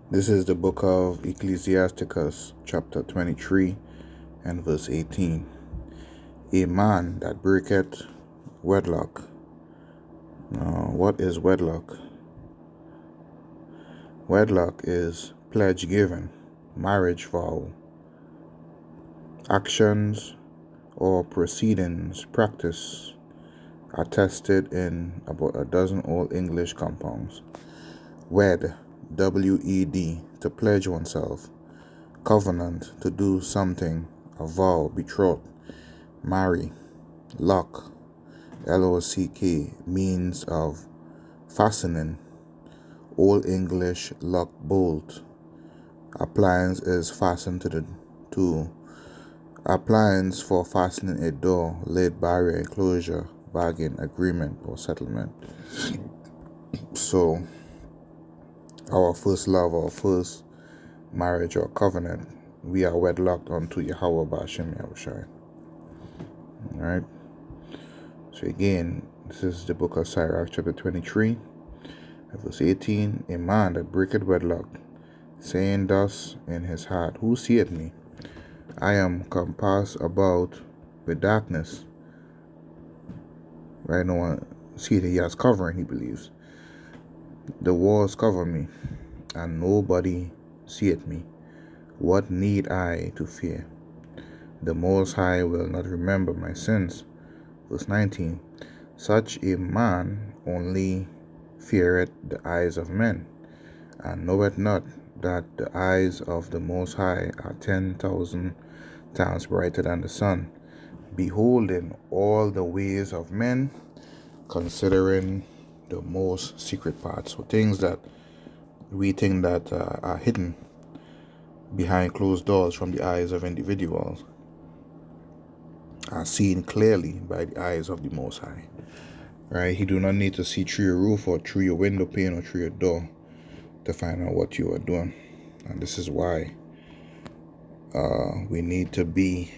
This is the book of Ecclesiasticus, chapter 23, and verse 18. A man that breaketh wedlock. Now, what is wedlock? Wedlock is pledge given, marriage vow, actions or proceedings, practice, attested in about a dozen old English compounds. Wed, W-E-D, to pledge oneself. Covenant, to do something. A vow, betroth. Marry. Lock, L-O-C-K, means of fastening. Old English lock bolt. Appliance is fastened to appliance for fastening a door, lid, barrier, enclosure, bargain, agreement, or settlement. So, our first love, our first marriage or covenant, we are wedlocked unto Yahweh Ba'ashem Yahushai. Alright? So again, this is the book of Sirach, chapter 23, verse 18. A man that breaketh wedlock, saying thus in his heart, Who seeth me? I am compassed about with darkness. Right? No one seeth he has covering, he believes. The walls cover me, and nobody seeth me. What need I to fear? The Most High will not remember my sins. Verse 19. Such a man only feareth the eyes of men, and knoweth not that the eyes of the Most High are 10,000 times brighter than the sun, beholding all the ways of men, considering the most secret parts. So things that we think that are hidden behind closed doors from the eyes of individuals are seen clearly by the eyes of the Most High. Right? He do not need to see through your roof or through your window pane or through your door to find out what you are doing. And this is why we need to be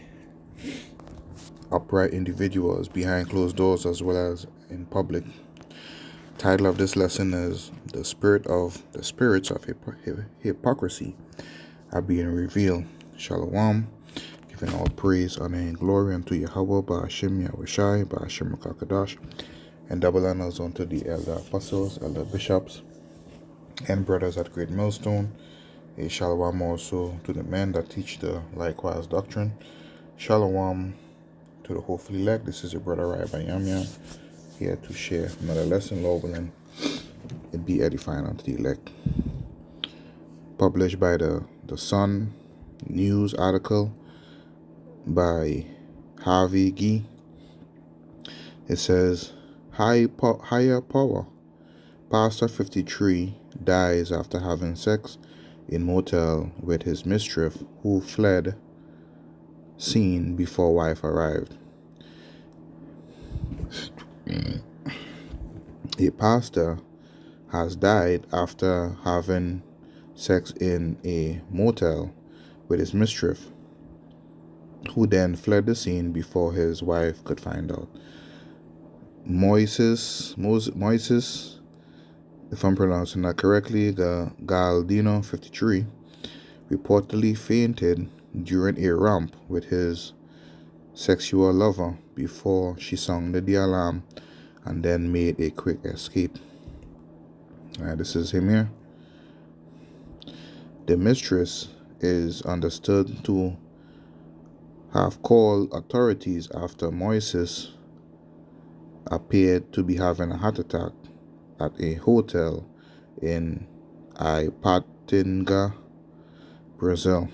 upright individuals behind closed doors as well as in public. Title of this lesson is the spirits of hypocrisy are being revealed. Shalom, giving all praise, honor, and glory unto Yahweh Ba'ashem Yahushai Ba'ashem Kakadash, and double honors unto the elder apostles, elder bishops, and brothers at Great Millstone. A shalom also to the men that teach the likewise doctrine. Shalom to the hopefully elect. This is your brother Rabbi Yamyam, here to share another lesson, Lord willing, it be edifying unto the elect. Published by the Sun news article by Harvey Gee. It says, higher power. Pastor 53 dies after having sex in motel with his mistress, who fled scene before wife arrived. A pastor has died after having sex in a motel with his mistress, who then fled the scene before his wife could find out. Moises, if I'm pronouncing that correctly, the Galdino 53, reportedly fainted during a romp with his sexual lover before she sounded the alarm and then made a quick escape. This is him here. The mistress is understood to have called authorities after Moises appeared to be having a heart attack at a hotel in Ipatinga, Brazil.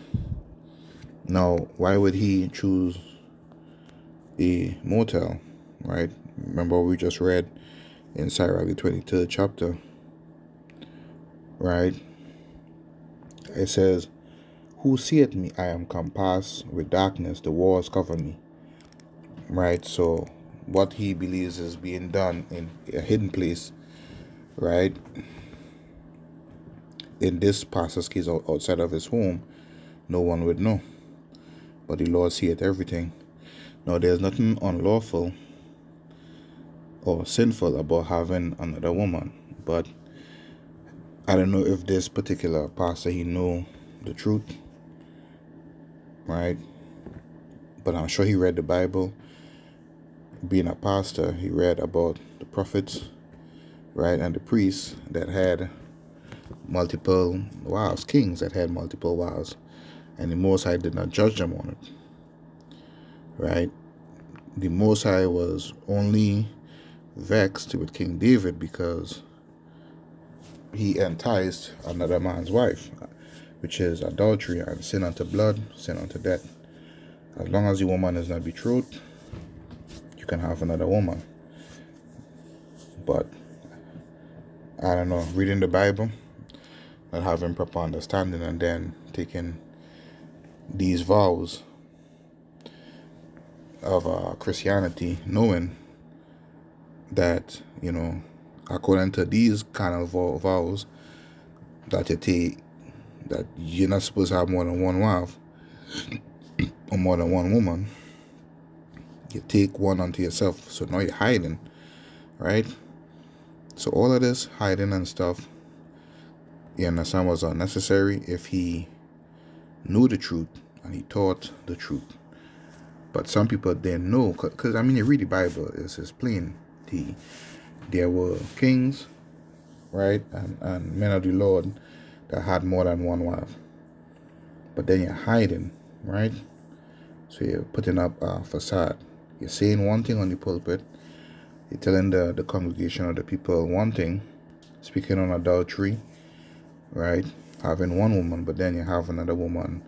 Now, why would he choose a motel, right? Remember we just read in Sirach, the 23rd chapter, right? It says, Who seeth me? I am compassed with darkness, the walls cover me. Right? So what he believes is being done in a hidden place, right? In this pastor's case, outside of his home, no one would know. But the Lord seeth everything. Now, there's nothing unlawful or sinful about having another woman, but I don't know if this particular pastor, he know the truth, right? But I'm sure he read the Bible. Being a pastor, he read about the prophets, right, and the priests that had multiple wives, kings that had multiple wives, and the Most High did not judge them on it, right? The Most High was only vexed with King David because he enticed another man's wife, which is adultery and sin unto blood, sin unto death. As long as the woman is not betrothed, you can have another woman. But I don't know, reading the Bible, not having proper understanding, and then taking these vows of Christianity, knowing that, according to these kind of vows that you take, that you're not supposed to have more than one wife or more than one woman, you take one unto yourself. So now you're hiding, right? So all of this hiding and stuff, you understand, was unnecessary if he knew the truth and he taught the truth. But some people didn't know, because you read the Bible, it's plain. There were kings, right, and men of the Lord that had more than one wife. But then you're hiding, right? So you're putting up a facade. You're saying one thing on the pulpit, you're telling the congregation or the people one thing, speaking on adultery, right, having one woman, but then you have another woman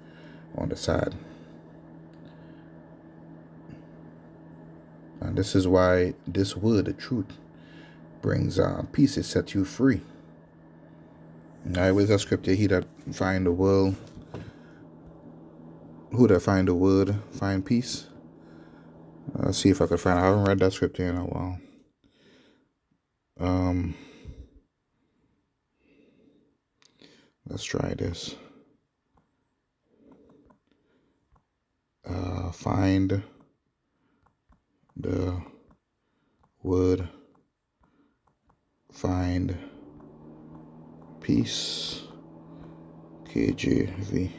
on the side. And this is why this word, the truth, brings peace. It sets you free. Now, with a scripture, he that find the world, who that find the word, find peace. Let's see if I can find it. I haven't read that scripture in a while. Let's try this. Find the word, find peace. KJV.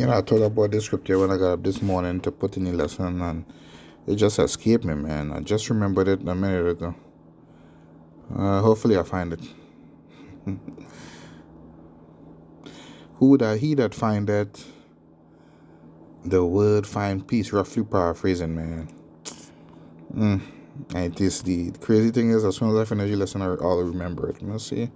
I thought about this scripture when I got up this morning to put in the lesson, and it just escaped me, man. I just remembered it a minute ago. Hopefully I find it. He that findeth the word find peace, roughly paraphrasing, man. And this, the crazy thing is, as soon as I finish the lesson, I'll remember it. Let's see.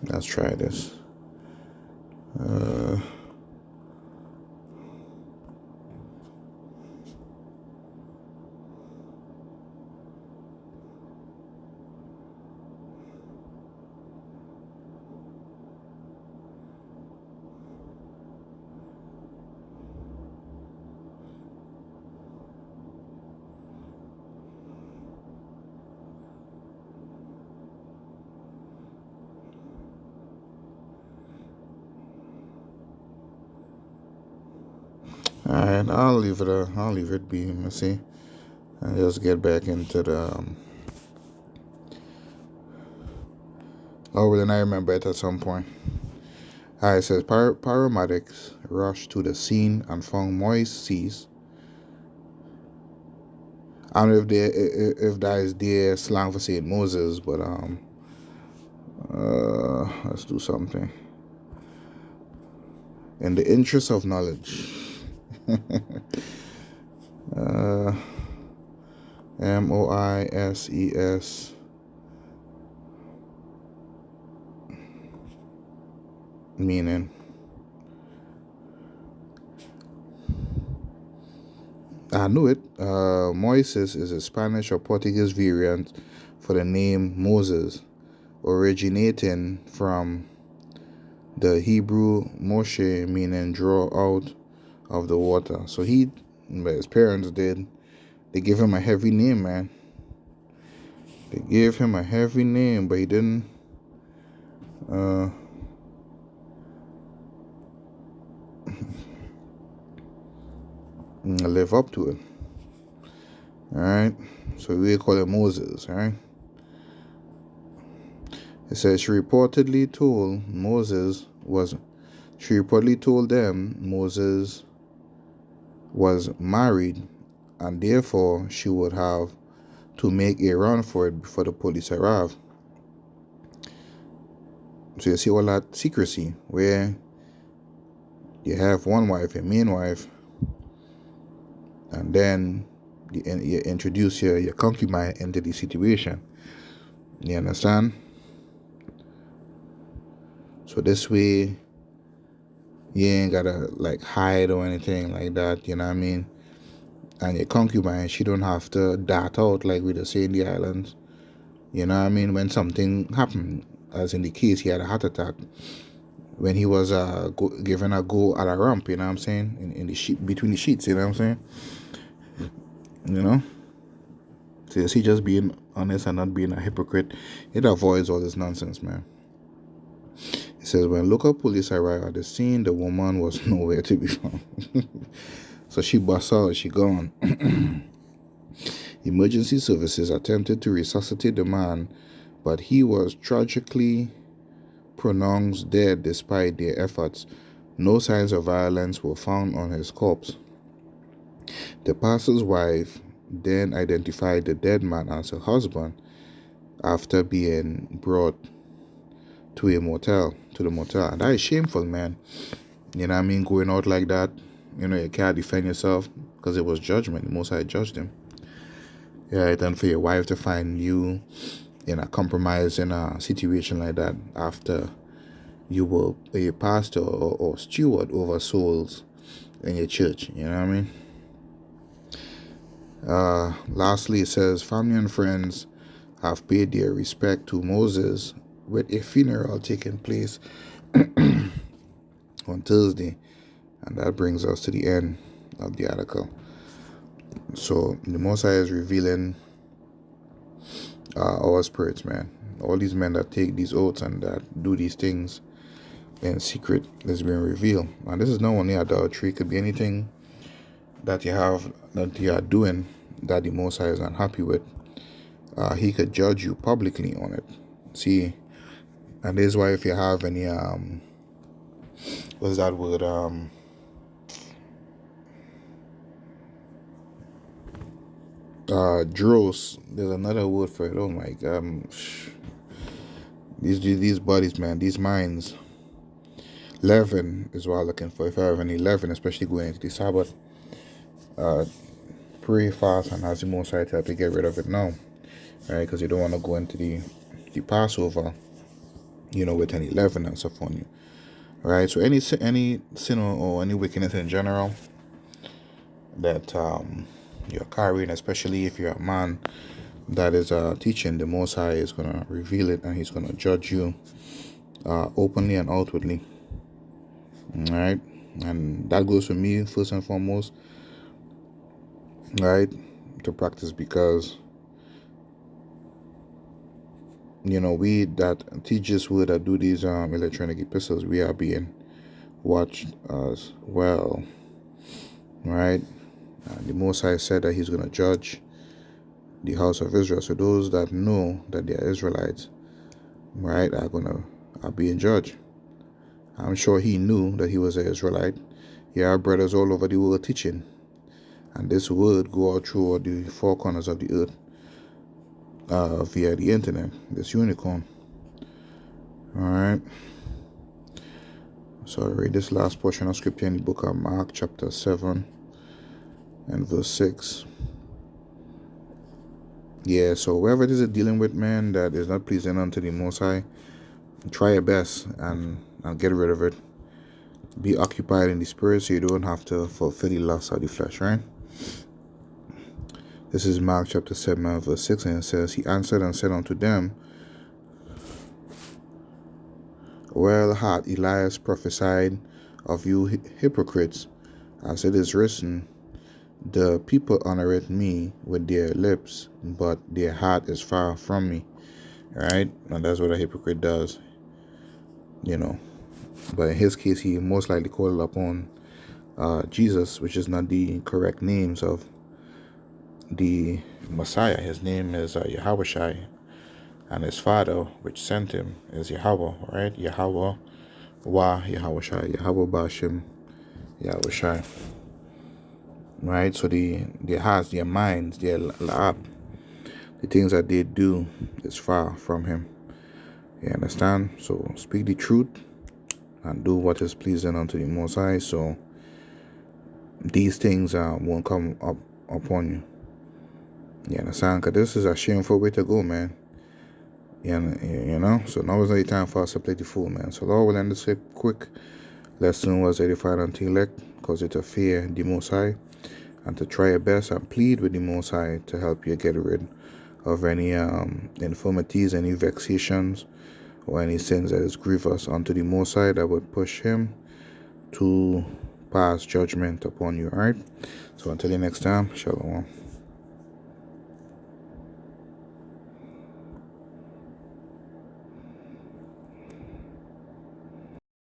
Let's try this. All right, I'll leave it be. Let's see. I'll just get back into the Oh, well, then I remember it at some point. It says paramedics rushed to the scene and found moist seas. I don't know if that is their slang for saying Moses, but let's do something. In the interest of knowledge. MOISES. Meaning. I knew it. Moises is a Spanish or Portuguese variant for the name Moses, originating from the Hebrew Moshe, meaning draw out of the water. So his parents did, they gave him a heavy name, man. They gave him a heavy name, but he didn't live up to it. Alright, so we call it Moses, alright? It says she reportedly told them Moses was married, and therefore she would have to make a run for it before the police arrived. So you see all that secrecy where you have one wife, a main wife, and then you introduce your concubine into the situation. You understand? So this way, you ain't gotta like hide or anything like that, you know what I mean? And your concubine, she don't have to dart out like we say in the islands. You know what I mean? When something happened, as in the case, he had a heart attack when he was given a go at a ramp, you know what I'm saying? In the sheet, between the sheets, you know what I'm saying? You know? So you see, just being honest and not being a hypocrite, it avoids all this nonsense, man. It says, when local police arrived at the scene, the woman was nowhere to be found. So she bust out, she gone. Emergency services attempted to resuscitate the man, but he was tragically pronounced dead despite their efforts. No signs of violence were found on his corpse. The pastor's wife then identified the dead man as her husband after being brought to the motel. And that is shameful, man. You know what I mean? Going out like that, you can't defend yourself because it was judgment. The Most High judged him. Yeah, then for your wife to find you in a compromising situation like that after you were a pastor or steward over souls in your church, you know what I mean? Lastly, it says family and friends have paid their respect to Moses with a funeral taking place on Thursday, and that brings us to the end of the article. So the Most High is revealing our spirits, man. All these men that take these oaths and that do these things in secret is being revealed. And this is not only adultery; it could be anything that you are doing that the Most High is unhappy with. He could judge you publicly on it. See, and this is why if you have any what's that word dross, there's another word for it. Oh my god, these bodies, man, these minds. Leaven is what I'm looking for. If I have any leaven, especially going into the Sabbath, pray fast and ask the Most High to help you get rid of it now, right? Because you don't want to go into the Passover, with any leaven and stuff on you, right? So any sin or any wickedness in general that you're carrying, especially if you're a man that is teaching, the Most High is going to reveal it and he's going to judge you openly and outwardly. All right, and that goes for me first and foremost, right, to practice, because we that teach this word, that do these electronic epistles, we are being watched as well, right? The Most High said that he's going to judge the house of Israel. So those that know that they are Israelites, right, are being judged. I'm sure he knew that he was an Israelite. There are brothers all over the world teaching, and this word go out through the four corners of the earth via the internet. This unicorn. All right. So I read this last portion of scripture in the book of Mark, chapter 7 and verse 6. Yeah, so whoever it is dealing with, man, that is not pleasing unto the Most High, try your best and get rid of it. Be occupied in the spirit so you don't have to fulfill the lust of the flesh, right? This is Mark chapter 7 verse 6, and it says, He answered and said unto them, Well hath Elias prophesied of you hypocrites, as it is written, The people honoreth me with their lips, but their heart is far from me. Right? And that's what a hypocrite does. But in his case, he most likely called upon Jesus, which is not the correct names of the Messiah. His name is Yahweh, and his father, which sent him, is Yahweh, right? Yahweh Yahweh Bashim, Yahweh. Right? So their hearts, their minds, their la'ab, the things that they do is far from him. You understand? So speak the truth and do what is pleasing unto the Most High, so these things won't come up upon you. You understand? Because this is a shameful way to go, man. So now is not the time for us to play the fool, man. So Lord will end this quick lesson was edified unto elect, cause it to fear the Most High, and to try your best and plead with the Most High to help you get rid of any infirmities, any vexations, or any sins that is grievous unto the Most High that would push him to pass judgment upon you. Alright? So until the next time, Shalom.